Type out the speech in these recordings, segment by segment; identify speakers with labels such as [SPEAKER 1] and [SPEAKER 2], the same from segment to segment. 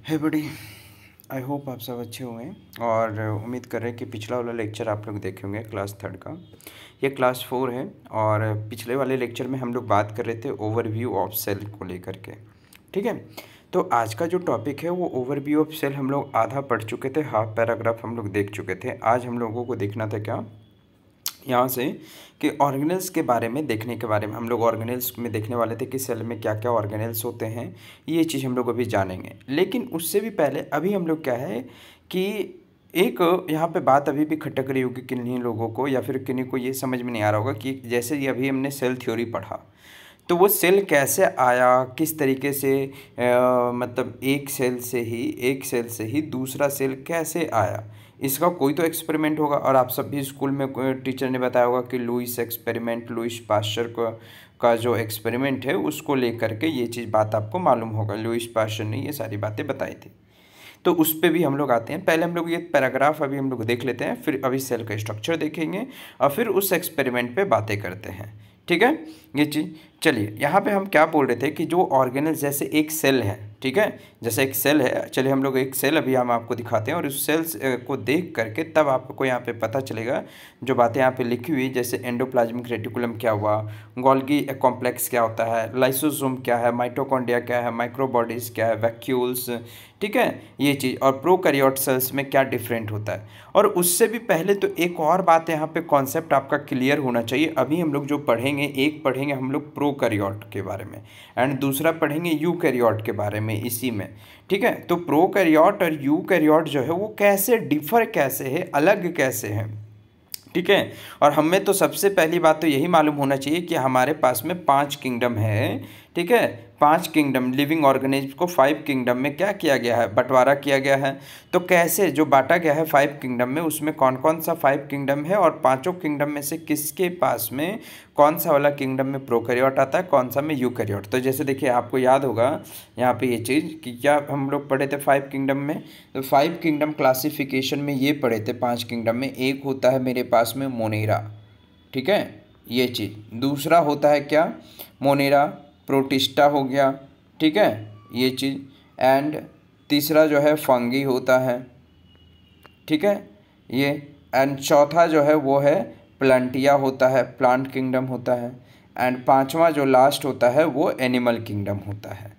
[SPEAKER 1] है बड़ी। I hope आप सब अच्छे हुए हैं और उम्मीद कर रहे हैं कि पिछला वाला लेक्चर आप लोग देखे होंगे क्लास थर्ड का। ये क्लास फोर है और पिछले वाले लेक्चर में हम लोग बात कर रहे थे ओवरव्यू ऑफ सेल को लेकर के। ठीक है, तो आज का जो टॉपिक है वो ओवरव्यू ऑफ सेल हम लोग आधा पढ़ चुके थे, हाफ पैराग्राफ हम लोग देख चुके थे। आज हम लोगों को देखना था क्या यहाँ से कि ऑर्गेनेल्स के बारे में देखने के बारे में हम लोग ऑर्गेनेल्स में देखने वाले थे कि सेल में क्या क्या ऑर्गेनेल्स होते हैं। ये चीज़ हम लोग अभी जानेंगे, लेकिन उससे भी पहले अभी हम लोग क्या है कि एक यहाँ पे बात अभी भी खटक रही होगी किन्हीं लोगों को, या फिर किन्हीं को ये समझ में नहीं आ रहा होगा कि जैसे ये अभी हमने सेल थ्योरी पढ़ा, तो वो सेल कैसे आया, किस तरीके से मतलब एक सेल से ही दूसरा सेल कैसे आया, इसका कोई तो एक्सपेरिमेंट होगा। और आप सब भी स्कूल में टीचर ने बताया होगा कि लुईस एक्सपेरिमेंट, लुईस पास्चर का जो एक्सपेरिमेंट है उसको लेकर के ये चीज़ बात आपको मालूम होगा। लुईस पास्चर ने ये सारी बातें बताई थी, तो उस पर भी हम लोग आते हैं। पहले हम लोग ये पैराग्राफ अभी हम लोग देख लेते हैं, फिर अभी सेल का स्ट्रक्चर देखेंगे और फिर उस एक्सपेरिमेंट पे बातें करते हैं। ठीक है, ये चीज़ चलिए यहाँ पे हम क्या बोल रहे थे कि जो ऑर्गेनल जैसे एक सेल है, ठीक है, जैसे एक सेल है, चलिए हम लोग एक सेल अभी हम आपको दिखाते हैं और उस सेल्स को देख करके तब आपको यहाँ पे पता चलेगा जो बातें यहाँ पे लिखी हुई, जैसे एंडोप्लाज्मिक रेटिकुलम क्या हुआ, गोल्गी कॉम्प्लेक्स क्या होता है, लाइसोसोम क्या है, माइटोकॉन्ड्रिया क्या है, माइक्रोबॉडीज़ क्या है, वैक्यूल्स, ठीक है, ये चीज़, और प्रोकैरियोट सेल्स में क्या डिफरेंट होता है। और उससे भी पहले तो एक और बात यहाँ पे कॉन्सेप्ट आपका क्लियर होना चाहिए। अभी हम लोग जो पढ़ेंगे, एक पढ़ेंगे हम लोग प्रोकैरियोट के बारे में एंड दूसरा पढ़ेंगे यूकैरियोट के बारे में इसी में। ठीक है, तो प्रोकैरियोट और यूकैरियोट जो है वो कैसे डिफर कैसे है, अलग कैसे है। ठीक है, और हमें तो सबसे पहली बात तो यही मालूम होना चाहिए कि हमारे पास में 5 किंगडम है। ठीक है, 5 किंगडम, लिविंग ऑर्गेनिज्म को 5 किंगडम में क्या किया गया है, बंटवारा किया गया है। तो कैसे जो बांटा गया है 5 किंगडम में, उसमें कौन कौन सा 5 किंगडम है और पांचों किंगडम में से किसके पास में कौन सा वाला किंगडम में प्रोकैरियोट आता है, कौन सा में यूकैरियोट। तो जैसे देखिए आपको याद होगा यहाँ पे ये चीज़ कि क्या हम लोग पढ़े थे 5 किंगडम में, तो 5 किंगडम क्लासिफिकेशन में ये पढ़े थे 5 किंगडम में। एक होता है मेरे पास में मोनेरा, ठीक है, ये चीज़। दूसरा होता है क्या, मोनेरा प्रोटिस्टा हो गया, ठीक है, ये चीज़। एंड तीसरा जो है फंगी होता है, ठीक है, ये। एंड चौथा जो है वो है प्लांटिया होता है, प्लांट किंगडम होता है। एंड पांचवा जो लास्ट होता है वो एनिमल किंगडम होता है।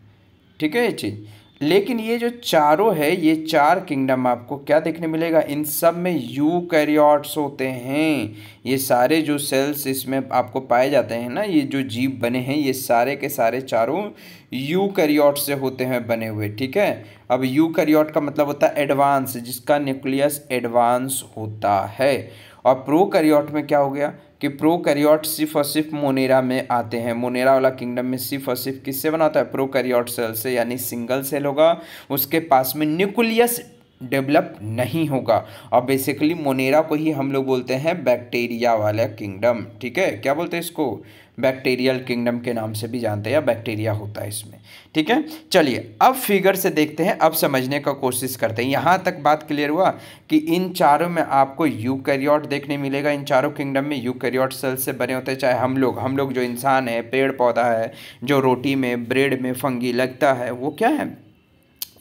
[SPEAKER 1] ठीक है, ये चीज़। लेकिन ये जो चारों है, ये 4 किंगडम आपको क्या देखने मिलेगा, इन सब में यूकैरियोट्स होते हैं। ये सारे जो सेल्स इसमें आपको पाए जाते हैं ना, ये जो जीव बने हैं, ये सारे के सारे चारों यूकैरियोट से होते हैं बने हुए। ठीक है, अब यूकैरियोट का मतलब होता है एडवांस, जिसका न्यूक्लियस एडवांस होता है। और प्रोकैरियोट में क्या हो गया कि प्रोकैरियोट सिर्फ और सिर्फ मोनेरा में आते हैं। मोनेरा वाला किंगडम में सिर्फ और सिर्फ किससे बना होता है, प्रोकैरियोट सेल से, यानी सिंगल सेल होगा, उसके पास में न्यूक्लियस डेवलप नहीं होगा। और बेसिकली मोनेरा को ही हम लोग बोलते हैं बैक्टीरिया वाला किंगडम। ठीक है, क्या बोलते हैं इसको, बैक्टीरियल किंगडम के नाम से भी जानते हैं, या बैक्टीरिया होता है इसमें। ठीक है, चलिए अब फिगर से देखते हैं, अब समझने का कोशिश करते हैं। यहाँ तक बात क्लियर हुआ कि इन चारों में आपको यूकैरियोट देखने मिलेगा। इन चारों किंगडम में यूकैरियोट सेल से बने होते हैं। चाहे हम लोग जो इंसान है, पेड़ पौधा है, जो रोटी में, ब्रेड में फंगी लगता है, वो क्या है,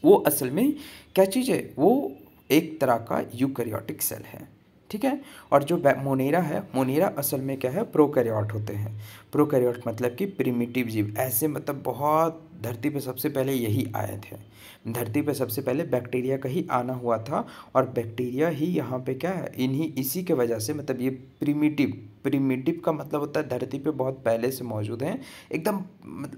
[SPEAKER 1] वो असल में क्या चीज़ है, वो एक तरह का यूकैरियोटिक सेल है। ठीक है, और जो मोनेरा है, मोनेरा असल में क्या है, प्रोकैरियोट होते हैं। प्रोकैरियोट मतलब कि प्रिमिटिव जीव, ऐसे मतलब बहुत धरती पे सबसे पहले यही आए थे। धरती पे सबसे पहले बैक्टीरिया का ही आना हुआ था, और बैक्टीरिया ही यहाँ पे क्या है, इसी के वजह से, मतलब ये प्रिमिटिव का मतलब होता है धरती पे बहुत पहले से मौजूद हैं, एकदम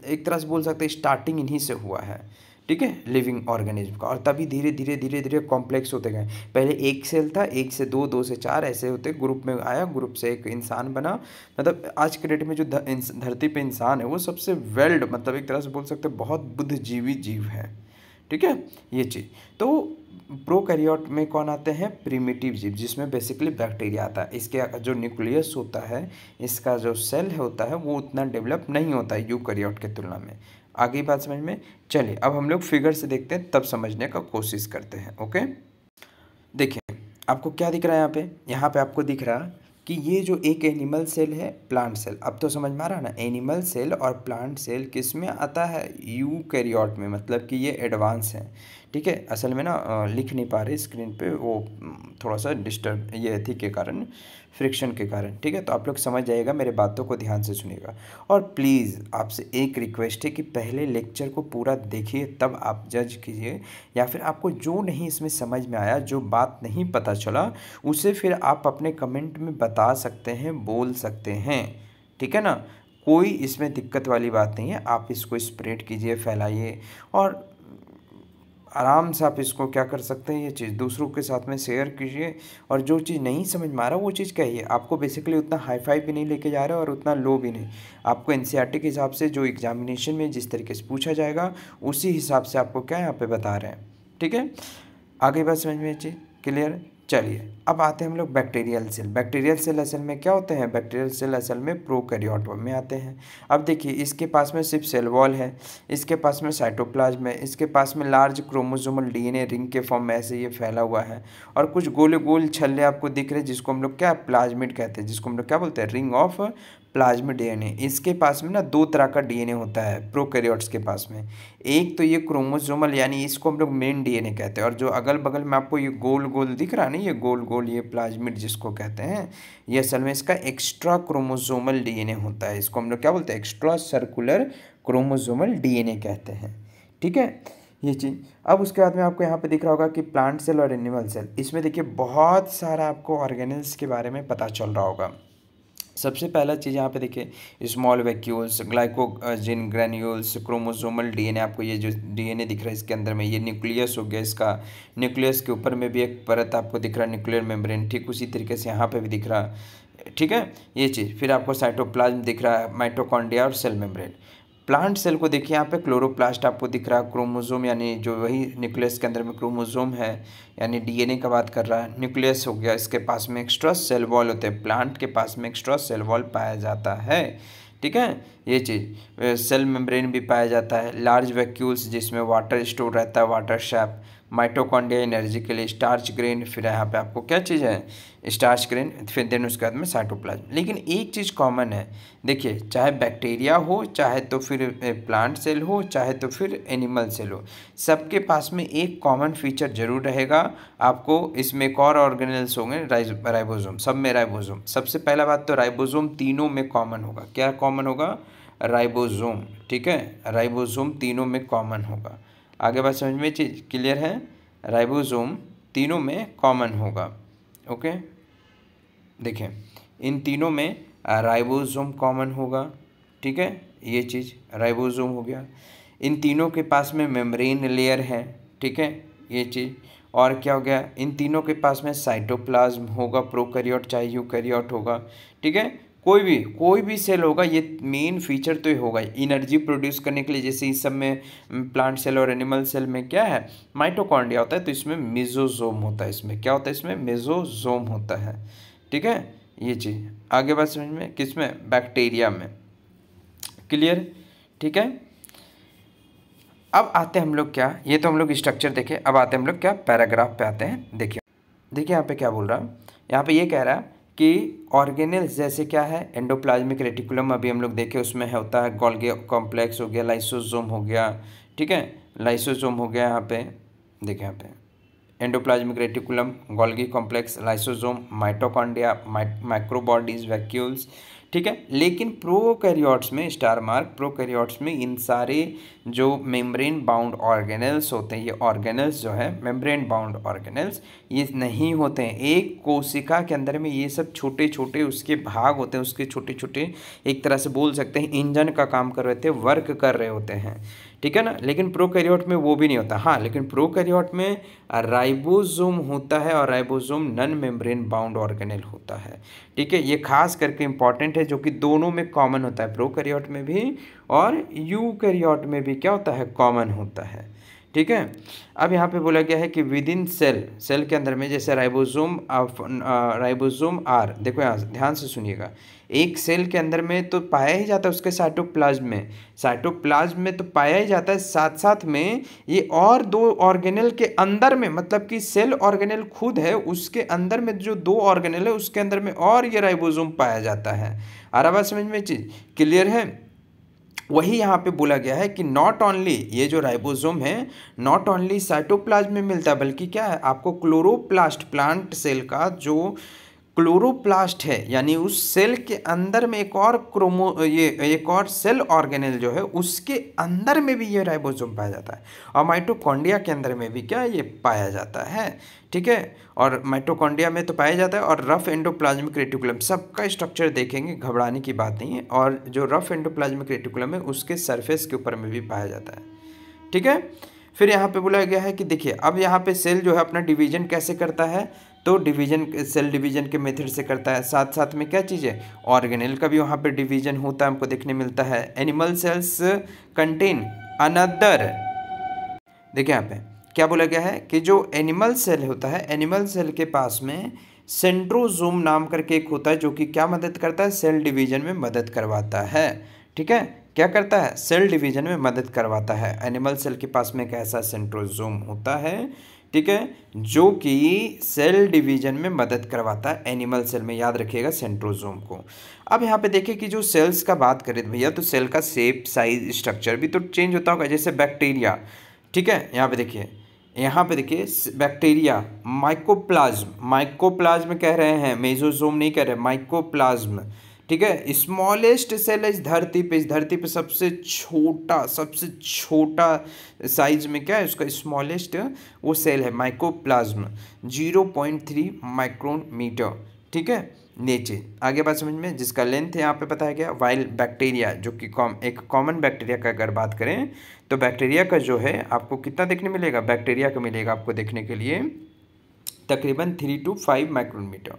[SPEAKER 1] एक तरह से बोल सकते हैं स्टार्टिंग इन्हीं से हुआ है। ठीक है, लिविंग ऑर्गेनिज्म का। और तभी धीरे धीरे धीरे धीरे कॉम्प्लेक्स होते गए। पहले एक सेल था, 1 से 2, 2 से 4, ऐसे होते ग्रुप में आया, ग्रुप से एक इंसान बना। मतलब आज के डेट में जो धरती पे इंसान है वो सबसे वेल्ड, मतलब एक तरह से बोल सकते हैं बहुत बुद्धिजीवी जीव है। ठीक है, ये चीज़। तो प्रोकैरियोट में कौन आते हैं, प्रिमिटिव जीव, जिसमें बेसिकली बैक्टीरिया आता है। इसके जो न्यूक्लियस होता है, इसका जो सेल होता है, वो उतना डेवलप नहीं होता है यूकैरियोट के तुलना में। आगे बात समझ में। चलिए अब हम लोग फिगर से देखते हैं, तब समझने का कोशिश करते हैं। ओके, देखिए आपको क्या दिख रहा है यहाँ पे आपको दिख रहा है कि ये जो एक एनिमल सेल है, प्लांट सेल, अब तो समझ में आ रहा है ना, एनिमल सेल और प्लांट सेल किस में आता है, यूकैरियोट में, मतलब कि ये एडवांस है। ठीक है, असल में ना लिख नहीं पा रहे स्क्रीन पे, वो थोड़ा सा डिस्टर्ब ये थी के कारण, फ्रिक्शन के कारण। ठीक है, तो आप लोग समझ जाइएगा, मेरे बातों को ध्यान से सुनिएगा। और प्लीज़ आपसे एक रिक्वेस्ट है कि पहले लेक्चर को पूरा देखिए, तब आप जज कीजिए, या फिर आपको जो नहीं इसमें समझ में आया, जो बात नहीं पता चला, उसे फिर आप अपने कमेंट में बता सकते हैं, बोल सकते हैं। ठीक है ना, कोई इसमें दिक्कत वाली बात नहीं है। आप इसको स्प्रेड कीजिए, फैलाइए, और आराम से आप इसको क्या कर सकते हैं, ये चीज़ दूसरों के साथ में शेयर कीजिए। और जो चीज़ नहीं समझ में आ रहा वो चीज़ कहिए। आपको बेसिकली उतना हाई फाई भी नहीं लेके जा रहा और उतना लो भी नहीं। आपको एनसीईआरटी के हिसाब से जो एग्जामिनेशन में जिस तरीके से पूछा जाएगा उसी हिसाब से आपको क्या यहाँ पे बता रहे हैं। ठीक है, आगे बात समझ में चीज़ क्लियर। चलिए अब आते हैं हम लोग बैक्टीरियल सेल। बैक्टीरियल सेल असल में क्या होते हैं, बैक्टीरियल सेल असल में प्रोकैरियोट में आते हैं। अब देखिए, इसके पास में सिर्फ सेल वॉल है, इसके पास में साइटोप्लाज्म है, इसके पास में लार्ज क्रोमोसोमल डीएनए रिंग के फॉर्म में ऐसे ये फैला हुआ है, और कुछ गोले गोल छल्ले आपको दिख रहे हैं जिसको हम लोग क्या प्लाज्मिड कहते हैं, जिसको हम लोग क्या बोलते हैं, रिंग ऑफ प्लाज्मिड डीएनए। इसके पास में ना दो तरह का डीएनए होता है प्रोकैरियोट्स के पास में। एक तो ये क्रोमोसोमल, यानी इसको हम लोग मेन डीएनए कहते हैं, और जो अगल बगल में आपको ये गोल गोल दिख रहा है ना, ये गोल गोल ये प्लाज्मिड जिसको कहते हैं, ये असल में इसका एक्स्ट्रा क्रोमोसोमल डीएनए होता है। इसको हम लोग क्या बोलते हैं, एक्स्ट्रा सर्कुलर क्रोमोसोमल डीएनए कहते हैं। ठीक है, ये चीज़। अब उसके बाद में आपको यहाँ पे दिख रहा होगा कि प्लांट सेल और एनिमल सेल, इसमें देखिए बहुत सारा आपको ऑर्गेनल्स के बारे में पता चल रहा होगा। सबसे पहला चीज़ यहाँ पे देखिए, small vacuoles, glycogen granules, chromosomal DNA. आपको ये जो डीएनए दिख रहा है इसके अंदर में, ये न्यूक्लियस हो गया इसका, न्यूक्लियस के ऊपर में भी एक परत आपको दिख रहा है, न्यूक्लियर मेम्ब्रेन। ठीक उसी तरीके से यहाँ पे भी दिख रहा है। ठीक है, ये चीज़। फिर आपको साइटोप्लाज्म दिख रहा है, माइटोकॉन्ड्रिया और सेल मेम्ब्रेन। प्लांट सेल को देखिए, यहाँ पे क्लोरोप्लास्ट आपको दिख रहा है, क्रोमोसोम यानी जो वही न्यूक्लियस के अंदर में क्रोमोसोम है, यानी डीएनए का बात कर रहा है। न्यूक्लियस हो गया, इसके पास में एक्स्ट्रा सेल वॉल होते हैं, प्लांट के पास में एक्स्ट्रा सेल वॉल पाया जाता है। ठीक है, ये चीज़। सेल मेम्ब्रेन भी पाया जाता है, लार्ज वैक्यूल्स जिसमें वाटर स्टोर रहता है, वाटर शैप, माइटोकॉन्ड्रिया एनर्जी के लिए, स्टार्च ग्रेन, फिर यहाँ पे आपको क्या चीज़ है, स्टार्च ग्रेन, फिर देन उसके बाद में साइटोप्लाज्म। लेकिन एक चीज़ कॉमन है, देखिए, चाहे बैक्टीरिया हो, चाहे तो फिर प्लांट सेल हो, चाहे तो फिर एनिमल सेल हो, सबके पास में एक कॉमन फीचर जरूर रहेगा। आपको इसमें एक और ऑर्गेनल्स होंगे, राइबोसोम, सब में राइबोसोम। सबसे पहला बात तो राइबोसोम तीनों में कॉमन होगा। क्या कॉमन होगा, राइबोसोम। ठीक है, राइबोसोम तीनों में कॉमन होगा। आगे बात समझ में चीज़ क्लियर है, राइबोसोम तीनों में कॉमन होगा। ओके, देखिए, इन तीनों में राइबोसोम कॉमन होगा। ठीक है, ये चीज़ राइबोसोम हो गया। इन तीनों के पास में मेम्ब्रेन लेयर है। ठीक है, ये चीज़। और क्या हो गया, इन तीनों के पास में साइटोप्लाज्म होगा, प्रोकैरियोट चाहे यूकैरियोट होगा। ठीक है, कोई भी सेल होगा, ये मेन फीचर तो ये होगा एनर्जी प्रोड्यूस करने के लिए। जैसे इस सब में प्लांट सेल और एनिमल सेल में क्या है, माइटोकॉन्ड्रिया होता है, तो इसमें मेसोसोम होता है। इसमें क्या होता है, इसमें मेसोसोम होता है। ठीक है, ये चीज़। आगे बात समझ में, किसमें, बैक्टीरिया में। क्लियर, ठीक है। अब आते हैं हम लोग क्या, ये तो हम लोग स्ट्रक्चर देखे, अब आते हैं हम लोग क्या, पैराग्राफ पे आते हैं। देखिए यहाँ पे क्या बोल रहा है, यहाँ पे ये कह रहा है कि ऑर्गेनल्स जैसे क्या है, एंडोप्लाज्मिक रेटिकुलम अभी हम लोग देखे, उसमें है होता है गोल्गी कॉम्प्लेक्स हो गया, लाइसोसोम हो गया। ठीक है, लाइसोसोम हो गया, यहाँ पे देखिए, यहाँ पे endoplasmic reticulum, Golgi complex, lysosome, mitochondria, microbodies, vacuoles. ठीक है, लेकिन प्रोकैरियोट्स में, स्टार मार्क, प्रोकैरियोट्स में इन सारे जो मेम्ब्रेन बाउंड ऑर्गेनल्स होते हैं, ये ऑर्गेनल्स जो है मेम्ब्रेन बाउंड ऑर्गेनल्स, ये नहीं होते हैं। एक कोशिका के अंदर में ये सब छोटे छोटे उसके भाग होते हैं, उसके छोटे छोटे, एक तरह से बोल सकते हैं इंजन का काम कर रहे थे, वर्क कर रहे होते हैं। ठीक है ना, लेकिन प्रोकैरियोट में वो भी नहीं होता। हाँ, लेकिन प्रोकैरियोट में राइबोसोम होता है, और ribosome non membrane bound organelle होता है। ठीक है, ये खास करके इंपॉर्टेंट है, जो कि दोनों में कॉमन होता है, प्रोकैरियोट में भी और यूकैरियोट में भी क्या होता है, कॉमन होता है। ठीक है। अब यहाँ पे बोला गया है कि विद इन सेल, सेल के अंदर में जैसे राइबोसोम आर, देखो यहाँ ध्यान से सुनिएगा, एक सेल के अंदर में तो पाया ही जाता है उसके साइटोप्लाज्म में, साइटोप्लाज्म में तो पाया ही जाता है, साथ साथ में ये और दो ऑर्गेनेल के अंदर में, मतलब कि सेल ऑर्गेनेल खुद है उसके अंदर में जो दो ऑर्गेनेल है उसके अंदर में और ये राइबोसोम पाया जाता है। आ रहा बात समझ में, चीज क्लियर है। वही यहाँ पे बोला गया है कि नॉट ओनली ये जो राइबोसोम है नॉट ओनली साइटोप्लाज्म में मिलता है, बल्कि क्या है आपको क्लोरोप्लास्ट, प्लांट सेल का जो क्लोरोप्लास्ट है, यानी उस सेल के अंदर में एक और एक और सेल ऑर्गेनेल जो है उसके अंदर में भी ये राइबोसोम पाया जाता है, और माइटोकॉन्ड्रिया के अंदर में भी क्या ये पाया जाता है। ठीक है, और माइटोकॉन्ड्रिया में तो पाया जाता है, और रफ एंडोप्लाज्मिक रेटिकुलम सबका स्ट्रक्चर देखेंगे, घबराने की बात नहीं है, और जो रफ एंडोप्लाज्मिक रेटिकुलम है उसके सरफेस के ऊपर में भी पाया जाता है। ठीक है, फिर यहाँ पे बोला गया है कि देखिए अब यहाँ पे सेल जो है अपना डिवीजन कैसे करता है, तो डिवीजन सेल डिवीजन के मेथड से करता है, साथ साथ में क्या चीज़ है ऑर्गेनेल का भी वहाँ पे डिवीजन होता है, हमको देखने मिलता है। एनिमल सेल्स कंटेन अनदर, देखिए यहाँ पे क्या बोला गया है कि जो एनिमल सेल होता है, एनिमल सेल के पास में सेंट्रोजोम नाम करके एक होता है जो कि क्या मदद करता है, सेल डिवीजन में मदद करवाता है। ठीक है, क्या करता है, सेल डिवीजन में मदद करवाता है। एनिमल सेल के पास में एक ऐसा सेंट्रोजोम होता है, ठीक है, जो कि सेल डिवीजन में मदद करवाता है एनिमल सेल में, याद रखिएगा सेंट्रोजोम को। अब यहाँ पे देखिए कि जो सेल्स का बात करें तो भैया, तो सेल का शेप, साइज, स्ट्रक्चर भी तो चेंज होता होगा, जैसे बैक्टीरिया। ठीक है, यहाँ पे देखिए, यहाँ पे देखिए बैक्टीरिया, माइकोप्लाज्म कह रहे हैं, मेसोजोम नहीं कह रहे, माइकोप्लाज्म। ठीक है, स्मॉलेस्ट सेल इस धरती पे, इस धरती पे सबसे छोटा साइज में क्या है उसका स्मॉलेस्ट वो सेल है माइकोप्लाज्म, 0.3 माइक्रोन मीटर। ठीक है, नीचे आगे बात समझ में, जिसका लेंथ यहाँ पे बताया गया। वाइल बैक्टीरिया जो कि एक कॉमन बैक्टीरिया का अगर बात करें तो बैक्टीरिया का जो है आपको कितना देखने मिलेगा, बैक्टीरिया का मिलेगा आपको देखने के लिए तकरीबन 3 to 5 माइक्रोन मीटर।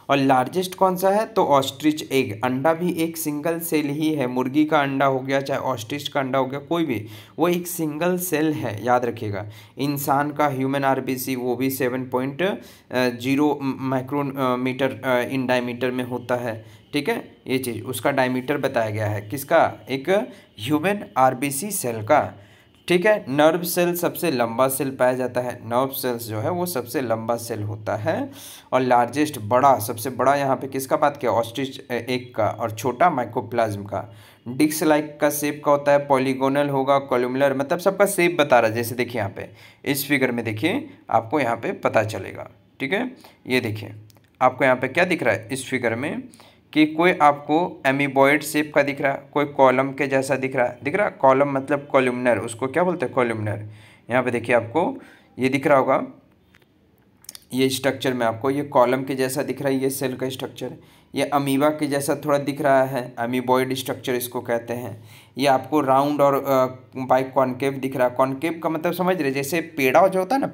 [SPEAKER 1] और लार्जेस्ट कौन सा है, तो ऑस्ट्रिच एग, अंडा भी एक सिंगल सेल ही है, मुर्गी का अंडा हो गया चाहे ऑस्ट्रिच का अंडा हो गया, कोई भी वो एक सिंगल सेल है, याद रखिएगा। इंसान का ह्यूमन आरबीसी वो भी 7.0 माइक्रोन मीटर इन डायमीटर में होता है। ठीक है, ये चीज़ उसका डायमीटर बताया गया है, किसका, एक ह्यूमन आरबीसी सेल का। ठीक है, नर्व सेल सबसे लंबा सेल पाया जाता है, नर्व सेल्स जो है वो सबसे लंबा सेल होता है। और लार्जेस्ट, बड़ा, सबसे बड़ा यहाँ पे किसका बात किया, ऑस्ट्रिच एग का, और छोटा माइकोप्लाज्म का। डिस्क लाइक का शेप का होता है, पॉलीगोनल होगा, कॉलमुलर, मतलब सबका शेप बता रहा है। जैसे देखिए यहाँ पे इस फिगर में देखिए आपको यहाँ पे पता चलेगा। ठीक है, ये देखिए आपको यहाँ पे क्या दिख रहा है इस फिगर में कि कोई आपको एमीबॉइड शेप का दिख रहा है, कोई कॉलम के जैसा दिख रहा है, कॉलम मतलब कॉलमनर, उसको क्या बोलते हैं, कॉलमनर। यहाँ पे देखिए आपको ये दिख रहा होगा, ये स्ट्रक्चर में आपको ये कॉलम के जैसा दिख रहा है, ये सेल का स्ट्रक्चर, ये अमीबा के जैसा थोड़ा दिख रहा है, अमीबॉइड स्ट्रक्चर इसको कहते हैं। ये आपको राउंड और बाई कॉनकेव दिख रहा है। कॉनकेव का मतलब समझ रहे, जैसे पेड़ा जो होता है ना,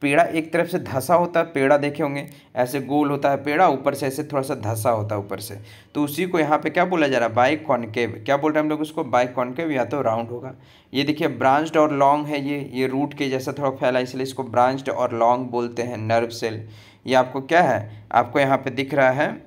[SPEAKER 1] पेड़ा एक तरफ से धंसा होता है, पेड़ा देखे होंगे ऐसे गोल होता है पेड़ा, ऊपर से ऐसे थोड़ा सा धंसा होता है ऊपर से, तो उसी को यहाँ पे क्या बोला जा रहा है, बाई कॉनकेव। क्या बोल रहे हैं हम लोग उसको, बाई कॉनकेव, या तो राउंड होगा। ये देखिए ब्रांच्ड और लॉन्ग है, ये रूट के जैसा थोड़ा फैला, इसलिए इसको ब्रांच्ड और लॉन्ग बोलते हैं। नर्व सेल, ये आपको क्या है, आपको यहाँ पे दिख रहा है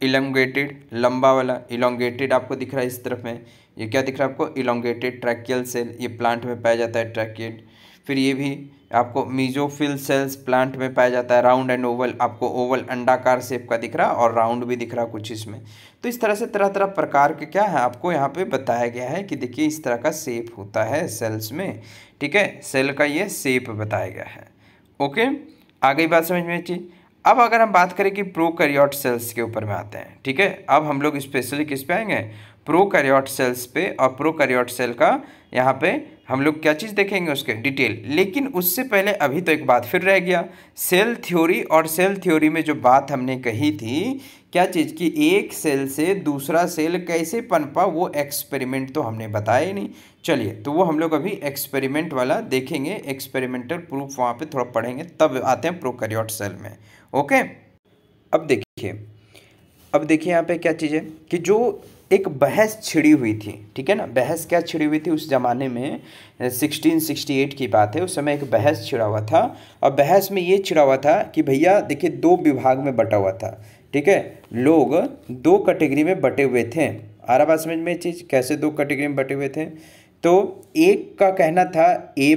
[SPEAKER 1] इलोंगेटेड, लंबा वाला इलोंगेटेड आपको दिख रहा है इस तरफ में। ये क्या दिख रहा है आपको, इलोंगेटेड ट्रैकियल सेल, ये प्लांट में पाया जाता है, ट्रैकियल। फिर ये भी आपको मीजोफिल सेल्स प्लांट में पाया जाता है, राउंड एंड ओवल, आपको ओवल अंडाकार शेप का दिख रहा है और राउंड भी दिख रहा कुछ इसमें। तो इस तरह से तरह तरह प्रकार के क्या है आपको यहाँ पे बताया गया है कि देखिए इस तरह का शेप होता है सेल्स में। ठीक है, सेल का ये शेप बताया गया है। ओके, आ गई बात समझ में चीज। अब अगर हम बात करें कि प्रोकैरियोट सेल्स के ऊपर में आते हैं, ठीक है, अब हम लोग स्पेशली किस पे आएंगे, प्रोकैरियोट सेल्स पे। और प्रोकैरियोट सेल का यहाँ पे हम लोग क्या चीज़ देखेंगे उसके डिटेल। लेकिन उससे पहले अभी तो एक बात फिर रह गया, सेल थ्योरी। और सेल थ्योरी में जो बात हमने कही थी, क्या चीज़ की, एक सेल से दूसरा सेल कैसे पनपा, वो एक्सपेरिमेंट तो हमने बताया ही नहीं। चलिए, तो वो हम लोग अभी एक्सपेरिमेंट वाला देखेंगे, एक्सपेरिमेंटल प्रूफ वहाँ पे थोड़ा पढ़ेंगे, तब आते हैं प्रोकैरियोट सेल में। ओके, अब देखिए यहाँ पे क्या चीज़ है कि जो एक बहस छिड़ी हुई थी, ठीक है ना। बहस क्या छिड़ी हुई थी उस ज़माने में, 1668 की बात है, उस समय एक बहस छिड़ा हुआ था। और बहस में ये छिड़ा हुआ था कि भैया देखिए 2 विभाग में बटा हुआ था, ठीक है। लोग 2 कैटेगरी में बटे हुए थे। आ रहा बात समझ में चीज़, कैसे 2 कैटेगरी में बटे हुए थे। तो एक का कहना था ए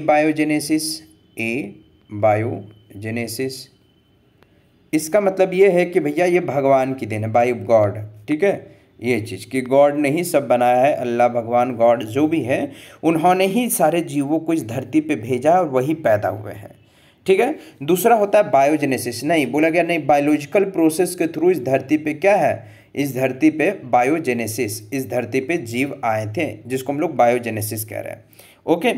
[SPEAKER 1] बायोजेनेसिस। इसका मतलब ये है कि भैया ये भगवान की देन है, बाय गॉड, ठीक है। ये चीज़ कि गॉड ने ही सब बनाया है, अल्लाह भगवान गॉड जो भी है उन्होंने ही सारे जीवों को इस धरती पे भेजा और वही पैदा हुए हैं, ठीक है। दूसरा होता है बायोजेनेसिस, नहीं बोला गया नहीं, बायोलॉजिकल प्रोसेस के थ्रू इस धरती पे क्या है, इस धरती पे बायोजेनेसिस, इस धरती पे जीव आए थे जिसको हम लोग बायोजेनेसिस कह रहे हैं, ओके।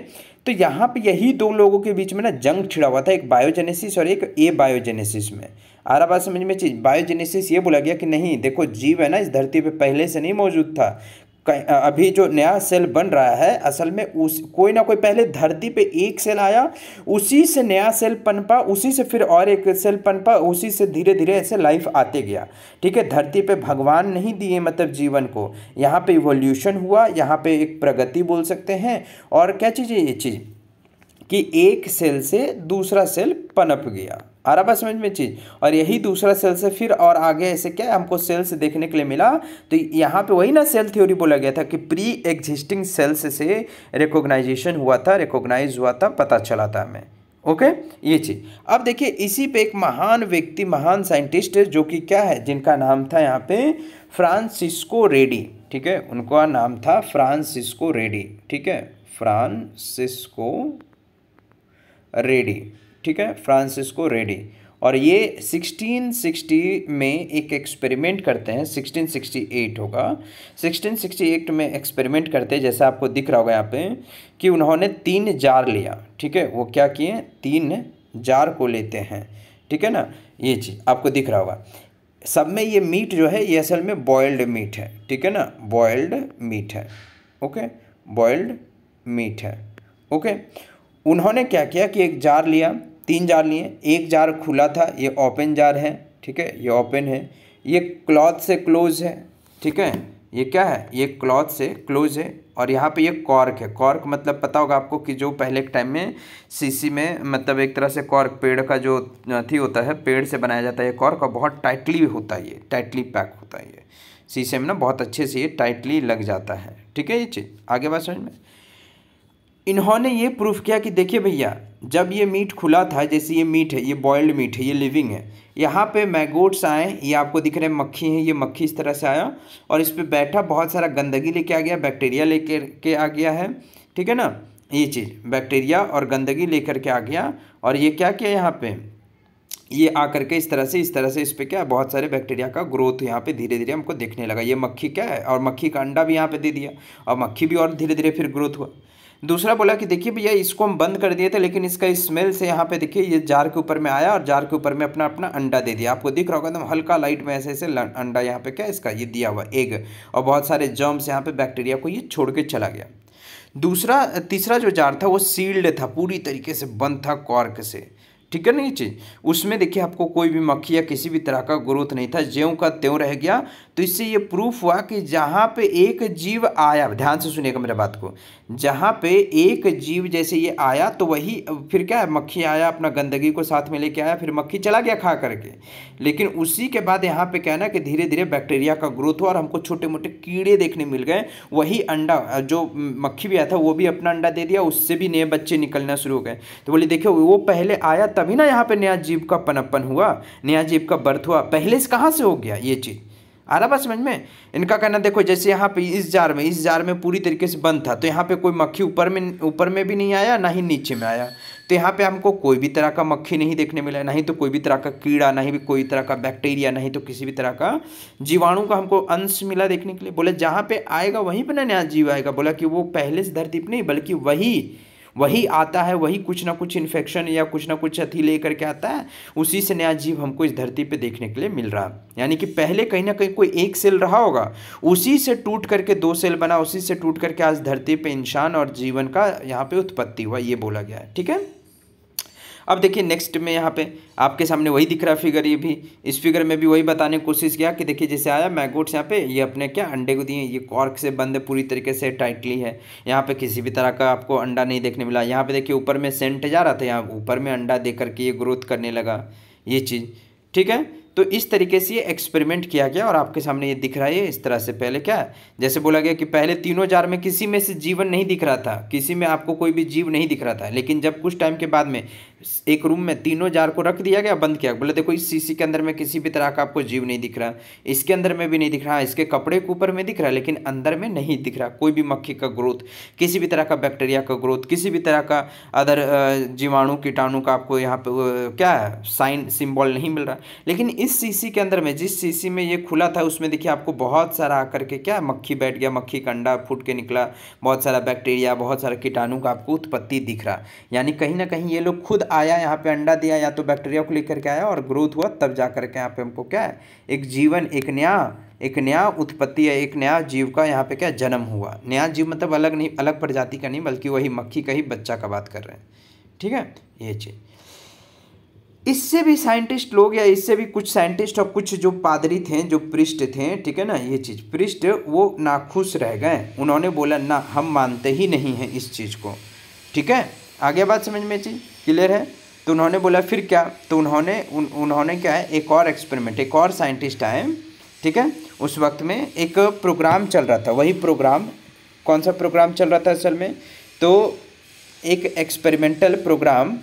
[SPEAKER 1] तो यहाँ पे यही 2 लोगों के बीच में ना जंग छिड़ा हुआ था, एक बायोजेनेसिस और एक ए बायोजेनेसिस में। आ रहा बात समझ में चीज़। बायोजेनेसिस ये बोला गया कि नहीं देखो जीव है ना इस धरती पे पहले से नहीं मौजूद था, अभी जो नया सेल बन रहा है असल में उस कोई ना कोई पहले धरती पे एक सेल आया, उसी से नया सेल पनपा, उसी से फिर और एक सेल पनपा, उसी से धीरे धीरे ऐसे लाइफ आते गया, ठीक है। धरती पे भगवान नहीं दिए मतलब जीवन को, यहाँ पे इवोल्यूशन हुआ, यहाँ पे एक प्रगति बोल सकते हैं। और क्या चीज़ है ये चीज़ कि एक सेल से दूसरा सेल पनप गया, आ रहा बात समझ में चीज़। और यही दूसरा सेल से फिर और आगे ऐसे क्या हमको सेल्स देखने के लिए मिला। तो यहाँ पे वही ना सेल थ्योरी बोला गया था कि प्री एग्जिस्टिंग सेल्स से रिकॉग्नाइजेशन हुआ था, रिकॉग्नाइज हुआ था, पता चला था हमें, ओके। ये चीज़ अब देखिए इसी पे एक महान व्यक्ति, महान साइंटिस्ट जो कि क्या है, जिनका नाम था यहाँ पे फ्रांसिस्को रेडी, ठीक है। उनका नाम था फ्रांसिस्को रेडी, ठीक है, फ्रांसिस्को रेडी, ठीक है, फ्रांसिस्को रेडी। और ये 1660 में एक एक्सपेरिमेंट करते हैं, 1668 होगा, 1668 में एक्सपेरिमेंट करते हैं, जैसा आपको दिख रहा होगा यहाँ पे कि उन्होंने 3 जार लिया, ठीक है। वो क्या किए, 3 जार को लेते हैं, ठीक है ना। ये चीज़ आपको दिख रहा होगा। सब में ये मीट जो है ये असल में बॉयल्ड मीट है, ठीक है ना, बॉयल्ड मीट है, ओके, बॉयल्ड मीट है, ओके। उन्होंने क्या किया कि एक जार लिया, 3 जार लिए, एक जार खुला था, ये ओपन जार है, ठीक है, ये ओपन है, ये क्लॉथ से क्लोज है, ठीक है, ये क्या है, ये क्लॉथ से क्लोज है। और यहाँ पे ये कॉर्क है, कॉर्क मतलब पता होगा आपको कि जो पहले के टाइम में शीशी में मतलब एक तरह से कॉर्क पेड़ का जो थी होता है, पेड़ से बनाया जाता है ये कॉर्क, और बहुत टाइटली होता है, ये टाइटली पैक होता है, ये शीशे में ना बहुत अच्छे से ये टाइटली लग जाता है, ठीक है। ये चीज़ आगे बात समझ में। इन्होंने ये प्रूफ किया कि देखिए भैया जब ये मीट खुला था, जैसे ये मीट है, ये बॉइल्ड मीट है, ये लिविंग है, यहाँ पे मैगोट्स आए, ये आपको दिख रहे हैं मक्खी है, ये मक्खी इस तरह से आया और इस पे बैठा, बहुत सारा गंदगी लेके आ गया, बैक्टीरिया लेकर के आ गया है, ठीक है ना। ये चीज़ बैक्टीरिया और गंदगी लेकर के आ गया और ये क्या किया यहाँ पे, ये आकर के इस तरह से इस पे क्या बहुत सारे बैक्टीरिया का ग्रोथ यहाँ पे धीरे धीरे हमको देखने लगा। ये मक्खी क्या है, और मक्खी का अंडा भी यहाँ पे दे दिया और मक्खी भी और धीरे धीरे फिर ग्रोथ हुआ। दूसरा बोला कि देखिए भैया इसको हम बंद कर दिए थे, लेकिन इसका स्मेल से यहाँ पे देखिए ये जार के ऊपर में आया और जार के ऊपर में अपना अपना अंडा दे दिया। आपको दिख रहा होगा एकदम हल्का लाइट में ऐसे ऐसे अंडा यहाँ पे क्या इसका ये दिया हुआ एग, और बहुत सारे जर्म्स यहाँ पे बैक्टीरिया को ये छोड़ के चला गया। तीसरा जो जार था वो सील्ड था, पूरी तरीके से बंद था कॉर्क से, ठीक है ना। ये चीज़ उसमें देखिए आपको कोई भी मक्खी या किसी भी तरह का ग्रोथ नहीं था, ज्यों का त्यों रह गया। तो इससे ये प्रूफ हुआ कि जहाँ पे एक जीव आया, ध्यान से सुनिएगा मेरे बात को, जहाँ पे एक जीव जैसे ये आया तो वही फिर क्या है, मक्खी आया अपना गंदगी को साथ में लेके आया, फिर मक्खी चला गया खा करके, लेकिन उसी के बाद यहाँ पे क्या है ना कि धीरे धीरे बैक्टीरिया का ग्रोथ हुआ और हमको छोटे मोटे कीड़े देखने मिल गए। वही अंडा जो मक्खी भी आया था वो भी अपना अंडा दे दिया, उससे भी नए बच्चे निकलना शुरू हो गए। तो बोले देखो वो पहले आया तभी ना यहाँ पे नया जीव का पनपन हुआ, नया जीव का बर्थ हुआ, पहले से कहाँ से हो गया। ये चीज़ आ रहा बात समझ में। इनका कहना देखो जैसे यहाँ पे इस जार में पूरी तरीके से बंद था, तो यहाँ पे कोई मक्खी ऊपर में भी नहीं आया, ना ही नीचे में आया, तो यहाँ पे हमको कोई भी तरह का मक्खी नहीं देखने मिला, नहीं तो कोई भी तरह का कीड़ा, नहीं भी कोई तरह का बैक्टीरिया, नहीं तो किसी भी तरह का जीवाणु का हमको अंश मिला देखने के लिए। बोले जहाँ पे आएगा वहीं पर ना नया जीव आएगा। बोला कि वो पहले से धरती पर नहीं बल्कि वही आता है, वही कुछ ना कुछ इन्फेक्शन या कुछ ना कुछ अथी लेकर के आता है, उसी से नया जीव हमको इस धरती पे देखने के लिए मिल रहा है। यानी कि पहले कहीं ना कहीं कोई एक सेल रहा होगा, उसी से टूट करके 2 सेल बना, उसी से टूट करके आज धरती पे इंसान और जीवन का यहाँ पे उत्पत्ति हुआ, ये बोला गया है, ठीक है। अब देखिए नेक्स्ट में यहाँ पे आपके सामने वही दिख रहा है फिगर, ये भी इस फिगर में भी वही बताने की कोशिश किया कि देखिए जैसे आया मैगोट्स यहाँ पे, ये अपने क्या अंडे को दिए, ये कॉर्क से बंद है, पूरी तरीके से टाइटली है। यहाँ पे किसी भी तरह का आपको अंडा नहीं देखने मिला। यहाँ पे देखिए ऊपर में सेंट जा रहा था, यहाँ ऊपर में अंडा दे करके ये ग्रोथ करने लगा ये चीज़, ठीक है। तो इस तरीके से ये एक्सपेरिमेंट किया गया और आपके सामने ये दिख रहा है। इस तरह से पहले क्या है, जैसे बोला गया कि पहले तीनों जार में किसी में से जीवन नहीं दिख रहा था, किसी में आपको कोई भी जीव नहीं दिख रहा था, लेकिन जब कुछ टाइम के बाद में एक रूम में तीनों जार को रख दिया गया, बंद किया, बोले देखो इस शीशी के अंदर में किसी भी तरह का आपको जीव नहीं दिख रहा, इसके अंदर में भी नहीं दिख रहा, इसके कपड़े के ऊपर में दिख रहा है लेकिन अंदर में नहीं दिख रहा कोई भी मक्खी का ग्रोथ, किसी भी तरह का बैक्टीरिया का ग्रोथ, किसी भी तरह का अदर जीवाणु कीटाणु का आपको यहाँ पे क्या है साइन सिंबल नहीं मिल रहा। लेकिन इस शीशी के अंदर में, जिस शीशी में ये खुला था उसमें देखिए आपको बहुत सारा आकर के क्या मक्खी बैठ गया, मक्खी का अंडा फूट के निकला, बहुत सारा बैक्टीरिया, बहुत सारा कीटाणु का आपको उत्पत्ति दिख रहा। यानी कहीं ना कहीं ये लोग खुद आया यहाँ पे अंडा दिया, या तो बैक्टीरिया को लेकर के आया और ग्रोथ हुआ, तब जा करके यहाँ पे हमको क्या है एक जीवन, एक नया उत्पत्ति है, एक नया जीव का यहाँ पे क्या जन्म हुआ। नया जीव मतलब अलग नहीं, अलग प्रजाति का नहीं, बल्कि वही मक्खी का ही बच्चा का बात कर रहे हैं, ठीक है। ये चीज़ इससे भी साइंटिस्ट लोग, या इससे भी कुछ साइंटिस्ट और कुछ जो पादरी थे, जो पृष्ठ थे, ठीक है ना, ये चीज़ पृष्ठ वो नाखुश रह गए। उन्होंने बोला ना, हम मानते ही नहीं हैं इस चीज़ को, ठीक है। आगे बात समझ में चीज़ क्लियर है। तो उन्होंने बोला फिर क्या, तो उन्होंने क्या है एक और एक्सपेरिमेंट, एक और साइंटिस्ट आए, ठीक है। उस वक्त में एक प्रोग्राम चल रहा था, वही प्रोग्राम, कौन सा प्रोग्राम चल रहा था असल में, तो एक एक्सपेरिमेंटल प्रोग्राम,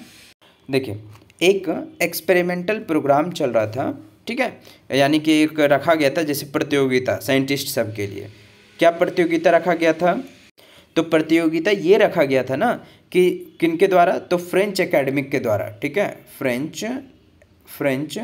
[SPEAKER 1] देखिए एक एक्सपेरिमेंटल प्रोग्राम चल रहा था, ठीक है। यानी कि एक रखा गया था जैसे प्रतियोगिता साइंटिस्ट सब के लिए। क्या प्रतियोगिता रखा गया था, तो प्रतियोगिता ये रखा गया था ना कि किनके द्वारा, तो फ्रेंच एकेडमिक के द्वारा, ठीक है। फ्रेंच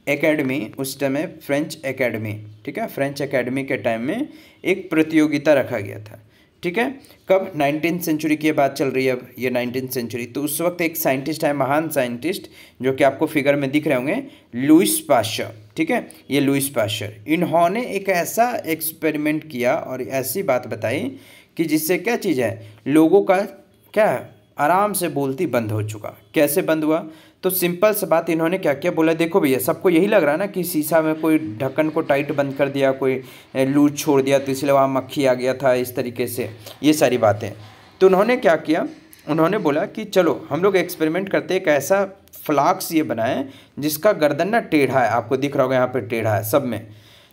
[SPEAKER 1] एकेडमी, उस टाइम में फ्रेंच एकेडमी, ठीक है, फ्रेंच एकेडमी के टाइम में एक प्रतियोगिता रखा गया था, ठीक है। कब, 19th सेंचुरी की बात चल रही है अब, ये 19th सेंचुरी। तो उस वक्त एक साइंटिस्ट है, महान साइंटिस्ट, जो कि आपको फिगर में दिख रहे होंगे, लुईस पाश्चर, ठीक है। ये लुईस पाश्चर, इन्होंने एक ऐसा एक्सपेरिमेंट किया और ऐसी बात बताई कि जिससे क्या चीज़ है, लोगों का क्या है आराम से बोलती बंद हो चुका। कैसे बंद हुआ, तो सिंपल सा बात, इन्होंने क्या किया, बोला देखो भैया सबको यही लग रहा है ना कि शीशा में कोई ढक्कन को टाइट बंद कर दिया, कोई लूज छोड़ दिया, तो इसलिए वहाँ मक्खी आ गया था, इस तरीके से ये सारी बातें। तो उन्होंने क्या किया, उन्होंने बोला कि चलो हम लोग एक्सपेरिमेंट करते, एक ऐसा फ्लाक्स ये बनाएं जिसका गर्दन ना टेढ़ा है, आपको दिख रहा होगा यहाँ पर टेढ़ा है सब में।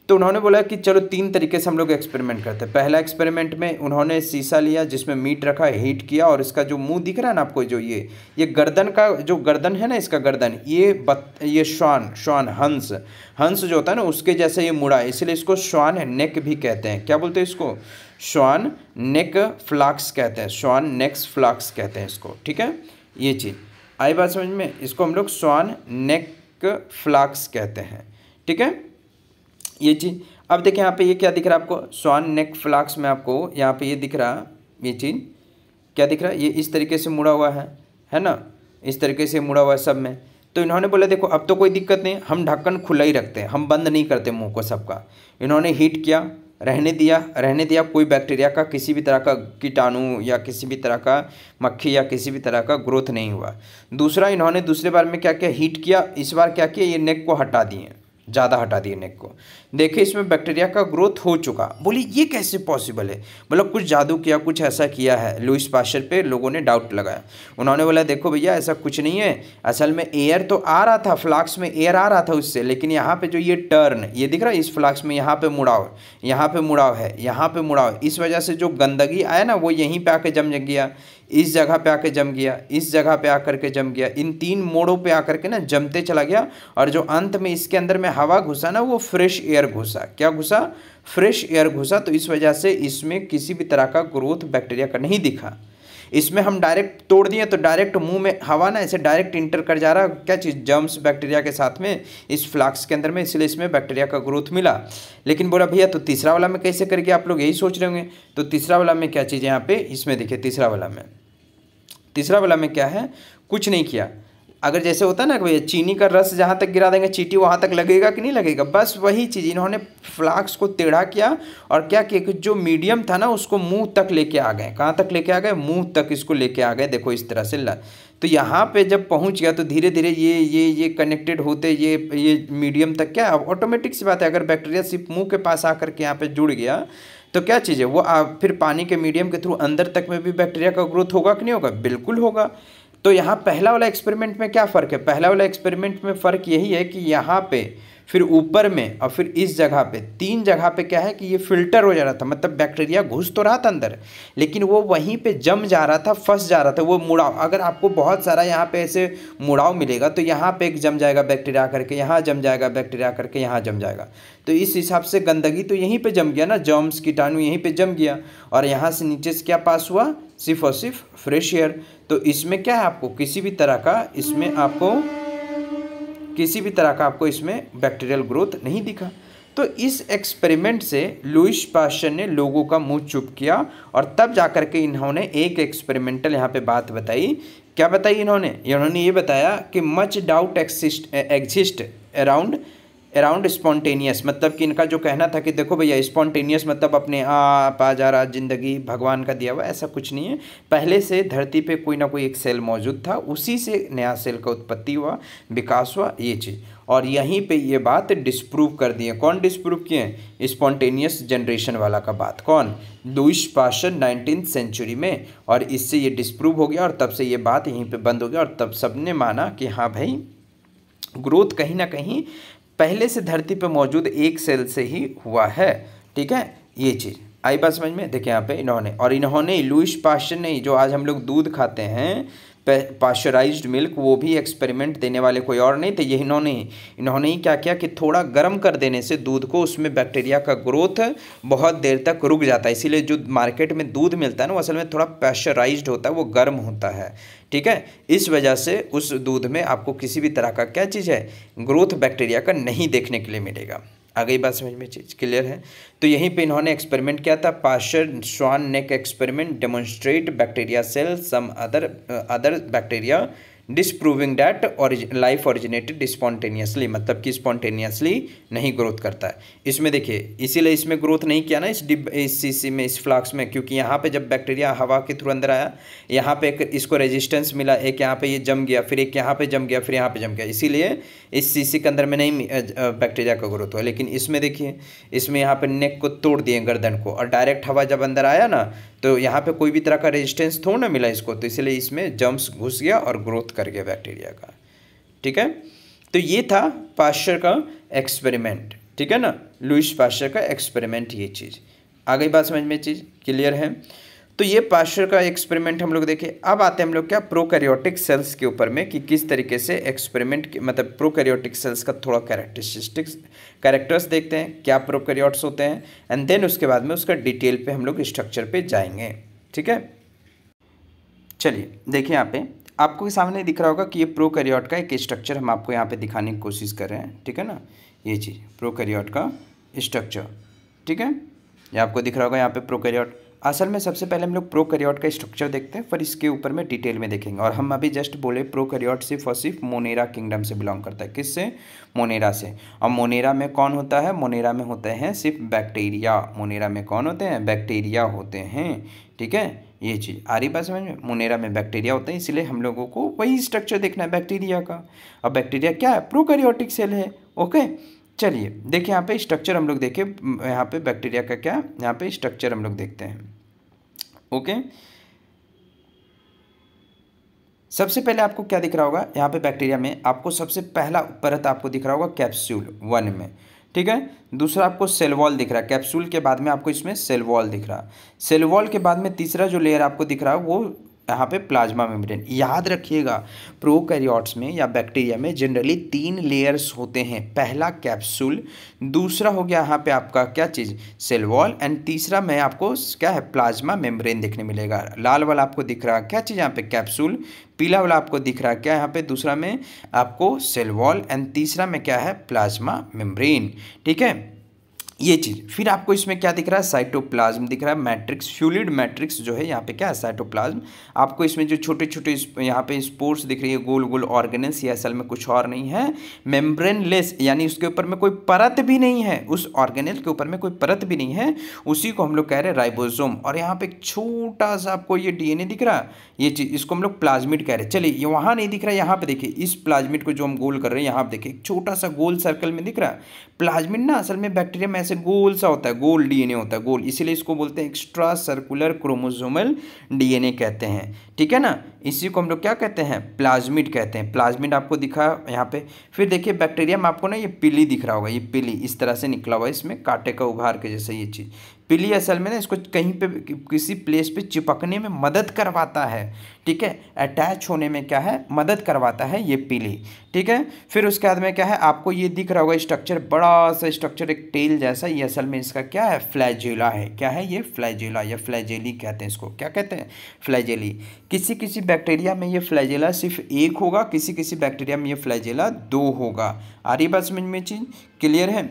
[SPEAKER 1] तो उन्होंने बोला कि चलो 3 तरीके से हम लोग एक्सपेरिमेंट करते हैं। पहला एक्सपेरिमेंट में उन्होंने शीशा लिया जिसमें मीट रखा, हीट किया, और इसका जो मुंह दिख रहा है ना आपको, जो ये गर्दन का जो गर्दन है ना, इसका गर्दन ये श्वान हंस जो होता है ना उसके जैसे ये मुड़ा है, इसलिए इसको श्वान नेक भी कहते हैं। क्या बोलते हैं इसको, श्वान नेक फ्लाक्स कहते हैं, श्वान नेक्स फ्लाक्स कहते हैं इसको, ठीक है। ये चीज़ आई बात समझ में, इसको हम लोग श्वान नेक फ्लाक्स कहते हैं, ठीक है। ये चीज़ अब देखिए यहाँ पे ये क्या दिख रहा है आपको, स्वान नेक फ्लाक्स में आपको यहाँ पे ये दिख रहा, ये चीज़ क्या दिख रहा है, ये इस तरीके से मुड़ा हुआ है ना, इस तरीके से मुड़ा हुआ है सब में। तो इन्होंने बोला देखो अब तो कोई दिक्कत नहीं, हम ढक्कन खुला ही रखते हैं, हम बंद नहीं करते मुंह को सबका। इन्होंने हीट किया, रहने दिया, कोई बैक्टीरिया का किसी भी तरह का कीटाणु या किसी भी तरह का मक्खी या किसी भी तरह का ग्रोथ नहीं हुआ। दूसरा, इन्होंने दूसरे बार में क्या किया, हीट किया, इस बार क्या किया, ये नेक को हटा दिए, ज़्यादा हटा दिए नेक को, देखिए इसमें बैक्टीरिया का ग्रोथ हो चुका। बोली ये कैसे पॉसिबल है, मतलब कुछ जादू किया, कुछ ऐसा किया है। लुईस पाश्चर पे लोगों ने डाउट लगाया। उन्होंने बोला देखो भैया ऐसा कुछ नहीं है, असल में एयर तो आ रहा था, फ्लाक्स में एयर आ रहा था उससे, लेकिन यहाँ पे जो ये टर्न ये दिख रहा है इस फ्लाक्स में, यहाँ पे मुड़ाव है, यहाँ पे मुड़ाव है, इस वजह से जो गंदगी आया ना वो यहीं पे आके जम गया, इस जगह पे आके जम गया, इस जगह पे आकर के जम गया, इन 3 मोड़ों पे आकर के ना जमते चला गया, और जो अंत में इसके अंदर में हवा घुसा ना वो फ्रेश एयर घुसा। क्या घुसा, फ्रेश एयर घुसा। तो इस वजह से इसमें किसी भी तरह का ग्रोथ बैक्टीरिया का नहीं दिखा। इसमें हम डायरेक्ट तोड़ दिए तो डायरेक्ट मुंह में हवा ना ऐसे डायरेक्ट इंटर कर जा रहा, क्या चीज़, जर्म्स बैक्टीरिया के साथ में इस फ्लाक्स के अंदर में, इसलिए इसमें बैक्टीरिया का ग्रोथ मिला। लेकिन बोला भैया तो तीसरा वाला में कैसे करके, आप लोग यही सोच रहे होंगे। तो तीसरा वाला में क्या चीज़ यहाँ पे, इसमें देखिए तीसरा वाला में क्या है, कुछ नहीं किया। अगर जैसे होता है ना कि भैया चीनी का रस जहाँ तक गिरा देंगे चींटी वहाँ तक लगेगा कि नहीं लगेगा, बस वही चीज़ इन्होंने फ्लास्क को टेढ़ा किया और क्या किया कि जो मीडियम था ना उसको मुंह तक लेके आ गए। कहाँ तक लेके आ गए? मुंह तक इसको लेके आ गए। देखो इस तरह से तो यहाँ पे जब पहुँच गया तो धीरे धीरे ये कनेक्टेड होते ये मीडियम तक क्या ऑटोमेटिक सी बात है, अगर बैक्टीरिया सिर्फ मुँह के पास आकर के यहाँ पे जुड़ गया तो क्या चीज़ है वो फिर पानी के मीडियम के थ्रू अंदर तक में भी बैक्टीरिया का ग्रोथ होगा कि नहीं होगा? बिल्कुल होगा। तो यहाँ पहला वाला एक्सपेरिमेंट में क्या फ़र्क है? पहला वाला एक्सपेरिमेंट में फ़र्क यही है कि यहाँ पे फिर ऊपर में और फिर इस जगह पे 3 जगह पे क्या है कि ये फिल्टर हो जा रहा था, मतलब बैक्टीरिया घुस तो रहा था अंदर लेकिन वो वहीं पे जम जा रहा था, फंस जा रहा था। वो मुड़ाव, अगर आपको बहुत सारा यहाँ पे ऐसे मुड़ाव मिलेगा तो यहाँ पे एक जम जाएगा बैक्टीरिया करके, यहाँ जम जाएगा बैक्टीरिया करके, यहाँ जम जाएगा। तो इस हिसाब से गंदगी तो यहीं पे जम गया ना, जर्म्स कीटाणु यहीं पे जम गया और यहाँ से नीचे से क्या पास हुआ? सिर्फ और सिर्फ फ्रेश एयर। तो इसमें क्या है आपको किसी भी तरह का इसमें बैक्टीरियल ग्रोथ नहीं दिखा। तो इस एक्सपेरिमेंट से लुईस पाश्चर ने लोगों का मुंह चुप किया और तब जाकर के इन्होंने एक एक्सपेरिमेंटल यहाँ पे बात बताई। क्या बताई इन्होंने ये बताया कि much doubt exist around spontaneous, मतलब कि इनका जो कहना था कि देखो भैया स्पॉन्टेनियस मतलब अपने आप आ जा रहा, जिंदगी भगवान का दिया हुआ, ऐसा कुछ नहीं है। पहले से धरती पे कोई ना कोई एक सेल मौजूद था, उसी से नया सेल का उत्पत्ति हुआ, विकास हुआ, ये चीज़। और यहीं पे ये बात डिस्प्रूव कर दी है। कौन डिस्प्रूव किए? स्पॉन्टेनियस जनरेशन वाला का बात। कौन? लुईस पाश्चर 19th सेंचुरी में। और इससे ये डिस्प्रूव हो गया और तब से ये बात यहीं पे बंद हो गया और तब सबने माना कि हाँ भाई ग्रोथ कहीं ना कहीं पहले से धरती पे मौजूद एक सेल से ही हुआ है। ठीक है, ये चीज़ आई बात समझ में? देखिए यहाँ पे इन्होंने लुईस पाश्चर ने, जो आज हम लोग दूध खाते हैं पाश्चराइज्ड मिल्क, वो भी एक्सपेरिमेंट देने वाले कोई और नहीं थे, ये इन्होंने ही क्या किया कि थोड़ा गर्म कर देने से दूध को, उसमें बैक्टीरिया का ग्रोथ बहुत देर तक रुक जाता है। इसीलिए जो मार्केट में दूध मिलता है ना वो असल में थोड़ा पाश्चराइज्ड होता है, वो गर्म होता है। ठीक है, इस वजह से उस दूध में आपको किसी भी तरह का क्या चीज़ है ग्रोथ बैक्टीरिया का नहीं देखने के लिए मिलेगा। आ गई बात समझ में? चीज़ क्लियर है? तो यहीं पे इन्होंने एक्सपेरिमेंट किया था, Pasteur swan neck experiment, demonstrate bacteria cell some other bacteria disproving that life originated spontaneously, मतलब कि स्पॉन्टेनियसली नहीं ग्रोथ करता है। इसमें देखिए इसीलिए इसमें ग्रोथ नहीं किया ना इस सीसी में, इस फ्लास्क में, क्योंकि यहाँ पे जब बैक्टीरिया हवा के थ्रू अंदर आया, यहाँ पे एक इसको रेजिस्टेंस मिला, एक यहाँ पे ये जम गया, फिर एक यहाँ पे जम गया, फिर यहाँ पे जम गया, इसीलिए इस सीसी के अंदर में नहीं बैक्टीरिया का ग्रोथ हुआ। लेकिन इसमें देखिए, इसमें यहाँ पे नेक को तोड़ दिए, गर्दन को, और डायरेक्ट हवा जब अंदर आया ना तो यहाँ पे कोई भी तरह का रेजिस्टेंस थोड़ा ना मिला इसको, तो इसलिए इसमें जम्स घुस गया और ग्रोथ कर गया बैक्टीरिया का। ठीक है, तो ये था पाश्चर का एक्सपेरिमेंट। ठीक है ना, लुईस पाश्चर का एक्सपेरिमेंट, ये चीज़ आ गई बात समझ में? चीज़ क्लियर है? तो ये पाश्चर का एक्सपेरिमेंट हम लोग देखें। अब आते हैं हम लोग क्या प्रोकैरियोटिक सेल्स के ऊपर में कि किस तरीके से एक्सपेरिमेंट, मतलब प्रोकैरियोटिक सेल्स का थोड़ा कैरेक्टर्स देखते हैं, क्या प्रोकैरियोट्स होते हैं, एंड देन उसके बाद में उसका डिटेल पे हम लोग स्ट्रक्चर पे जाएंगे। ठीक है, चलिए देखिए यहाँ पे आपको सामने दिख रहा होगा कि ये प्रोकैरियोट का एक स्ट्रक्चर हम आपको यहाँ पे दिखाने की कोशिश कर रहे हैं। ठीक है ना, ये चीज़ प्रोकैरियोट का स्ट्रक्चर। ठीक है, ये आपको दिख रहा होगा यहाँ पे प्रोकैरियोट। असल में सबसे पहले हम लोग प्रोकैरियोट का स्ट्रक्चर देखते हैं, फिर इसके ऊपर में डिटेल में देखेंगे। और हम अभी जस्ट बोले प्रोकैरियोट सिर्फ और सिर्फ मोनेरा किंगडम से बिलोंग करता है। किससे? मोनेरा से। और मोनेरा में कौन होता है? मोनेरा में होते हैं सिर्फ बैक्टीरिया। मोनेरा में कौन होते हैं? बैक्टीरिया होते हैं। ठीक है, ये चीज़ आ रही बात समझ में? मोनेरा में बैक्टीरिया होते हैं, इसलिए हम लोगों को वही स्ट्रक्चर देखना है बैक्टीरिया का। और बैक्टीरिया क्या है? प्रोकैरियोटिक सेल है। ओके, चलिए देखिए यहाँ पे स्ट्रक्चर हम लोग देखें, यहाँ पे बैक्टीरिया का क्या, यहाँ पे स्ट्रक्चर हम लोग देखते हैं। ओके, सबसे पहले आपको क्या दिख रहा होगा यहाँ पे बैक्टीरिया में? आपको सबसे पहला परत आपको दिख रहा होगा कैप्सूल 1 में। ठीक है, दूसरा आपको सेल वॉल दिख रहा है, कैप्सूल के बाद में आपको इसमें सेल वॉल दिख रहा है। सेल वॉल के बाद में तीसरा जो लेयर आपको दिख रहा है वो यहाँ पे प्लाज्मा मेम्ब्रेन। याद रखिएगा प्रोकैरियोट्स में या बैक्टीरिया में जनरली 3 लेयर्स होते हैं। पहला कैप्सूल, दूसरा हो गया यहाँ पे आपका क्या चीज़, सेल वॉल, एंड तीसरा में आपको क्या है, प्लाज्मा मेम्ब्रेन देखने मिलेगा। लाल वाला आपको दिख रहा है क्या चीज़ यहाँ पे, कैप्सूल। पीला वाला आपको दिख रहा है क्या यहाँ पे, दूसरा में आपको सेल वॉल, एंड तीसरा में क्या है, प्लाज्मा मेम्ब्रेन। ठीक है, ये चीज़। फिर आपको इसमें क्या दिख रहा है, साइटोप्लाज्म दिख रहा है, मैट्रिक्स, फ्लूइड मैट्रिक्स जो है यहाँ पे क्या है, साइटोप्लाज्म। आपको इसमें जो छोटे छोटे यहाँ पे स्पोर्स दिख रही है, गोल गोल ऑर्गेनेल्स, ये असल में कुछ और नहीं है, मेम्ब्रेनलेस, यानी उसके ऊपर में कोई परत भी नहीं है, उस ऑर्गेनेल के ऊपर में कोई परत भी नहीं है, उसी को हम लोग कह रहे हैं राइबोसोम। और यहाँ पे एक छोटा सा आपको ये डीएनए दिख रहा है, ये चीज़, इसको हम लोग प्लाज्मिड कह रहे हैं। चलिए, ये वहाँ नहीं दिख रहा है, यहाँ पे देखिए, इस प्लाज्मिड को जो हम गोल कर रहे हैं, यहाँ पे देखिए एक छोटा सा गोल सर्कल में दिख रहा है। प्लाज्मिड ना असल में बैक्टीरिया में ऐसे गोल सा होता है, गोल डीएनए होता है, गोल, इसीलिए इसको बोलते हैं एक्स्ट्रा सर्कुलर क्रोमोसोमल डीएनए कहते हैं, ठीक है ना। इसी को हम लोग क्या कहते हैं, प्लाज्मिड कहते हैं। प्लाज्मिड आपको दिखा यहाँ पे। फिर देखिए बैक्टीरिया में आपको ना ये पिली दिख रहा होगा, ये पिली इस तरह से निकला हुआ है, इसमें कांटे का उभार के जैसे ये चीज़। पिली असल में ना इसको कहीं पे किसी प्लेस पे चिपकने में मदद करवाता है, ठीक है, अटैच होने में क्या है, मदद करवाता है ये पिली, ठीक है। फिर उसके बाद में क्या है, आपको ये दिख रहा होगा स्ट्रक्चर, बड़ा सा स्ट्रक्चर, एक टेल जैसा, ये असल में इसका क्या है, फ्लैजेला है। क्या है ये, फ्लैजेला या फ्लैजेली कहते हैं इसको, क्या कहते हैं, फ्लैजेली। किसी किसी बैक्टीरिया में ये फ्लैजेला सिर्फ एक होगा, किसी किसी बैक्टीरिया में ये फ्लैजेला दो होगा। आ रही बात समझ में, चीज़ क्लियर है।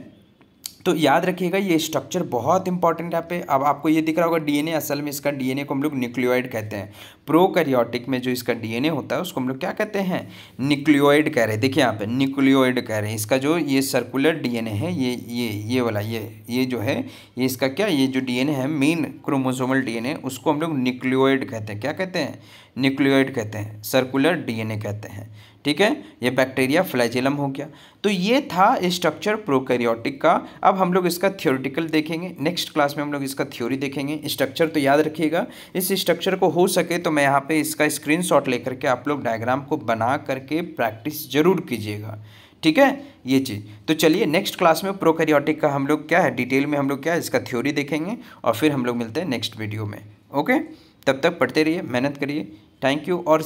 [SPEAKER 1] तो याद रखिएगा ये स्ट्रक्चर बहुत इंपॉर्टेंट है यहाँ पे। अब आपको ये दिख रहा होगा डीएनए, असल में इसका डीएनए को हम लोग न्यूक्लियोइड कहते हैं। प्रोकैरियोटिक में जो इसका डीएनए होता है उसको हम लोग क्या कहते हैं, न्यूक्लियोइड कह रहे हैं। देखिए यहाँ पे न्यूक्लियोइड कह रहे हैं। इसका जो ये सर्कुलर डीएनए है, ये वाला, ये जो है, ये इसका क्या, ये जो डीएनए है मेन क्रोमोसोमल डीएनए, उसको हम लोग न्यूक्लियोइड कहते हैं। क्या कहते हैं, न्यूक्लियोइड कहते हैं, सर्कुलर डीएनए कहते हैं, ठीक है। ये बैक्टीरिया फ्लैजेलम हो गया। तो ये था स्ट्रक्चर प्रोकैरियोटिक का। अब हम लोग इसका थ्योरेटिकल देखेंगे, नेक्स्ट क्लास में हम लोग इसका थ्योरी देखेंगे। स्ट्रक्चर तो याद रखिएगा। इस स्ट्रक्चर को हो सके तो मैं यहाँ पे इसका स्क्रीनशॉट लेकर के आप लोग डायग्राम को बना करके प्रैक्टिस जरूर कीजिएगा, ठीक है, ये चीज़। तो चलिए नेक्स्ट क्लास में प्रोकैरियोटिक का हम लोग क्या है, डिटेल में हम लोग क्या है इसका थ्योरी देखेंगे, और फिर हम लोग मिलते हैं नेक्स्ट वीडियो में। ओके, तब तक पढ़ते रहिए, मेहनत करिए। Thank you. और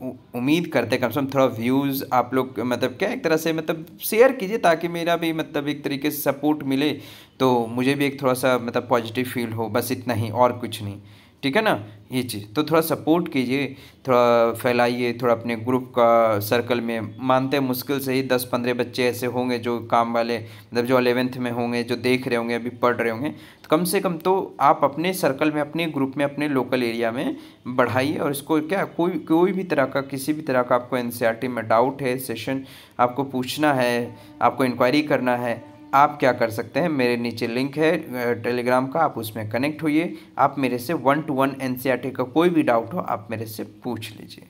[SPEAKER 1] उम्मीद करते कम से कम थोड़ा व्यूज़ आप लोग मतलब क्या एक तरह से मतलब शेयर कीजिए, ताकि मेरा भी मतलब एक तरीके से सपोर्ट मिले, तो मुझे भी एक थोड़ा सा मतलब पॉजिटिव फील हो, बस इतना ही, और कुछ नहीं, ठीक है ना, ये चीज़। तो थोड़ा सपोर्ट कीजिए, थोड़ा फैलाइए, थोड़ा अपने ग्रुप का सर्कल में। मानते हैं मुश्किल से ही 10-15 बच्चे ऐसे होंगे जो काम वाले, मतलब जो 11th में होंगे, जो देख रहे होंगे, अभी पढ़ रहे होंगे, तो कम से कम तो आप अपने सर्कल में, अपने ग्रुप में, अपने लोकल एरिया में बढ़ाइए। और इसको क्या, कोई भी तरह का, किसी भी तरह का आपको एनसीईआरटी में डाउट है, सेशन आपको पूछना है, आपको इंक्वायरी करना है, आप क्या कर सकते हैं, मेरे नीचे लिंक है टेलीग्राम का, आप उसमें कनेक्ट होइए। आप मेरे से 1-to-1 एनसीईआरटी का कोई भी डाउट हो आप मेरे से पूछ लीजिए,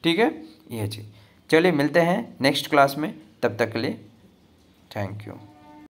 [SPEAKER 1] ठीक है, ये चीज़। चलिए मिलते हैं नेक्स्ट क्लास में, तब तक के लिए थैंक यू।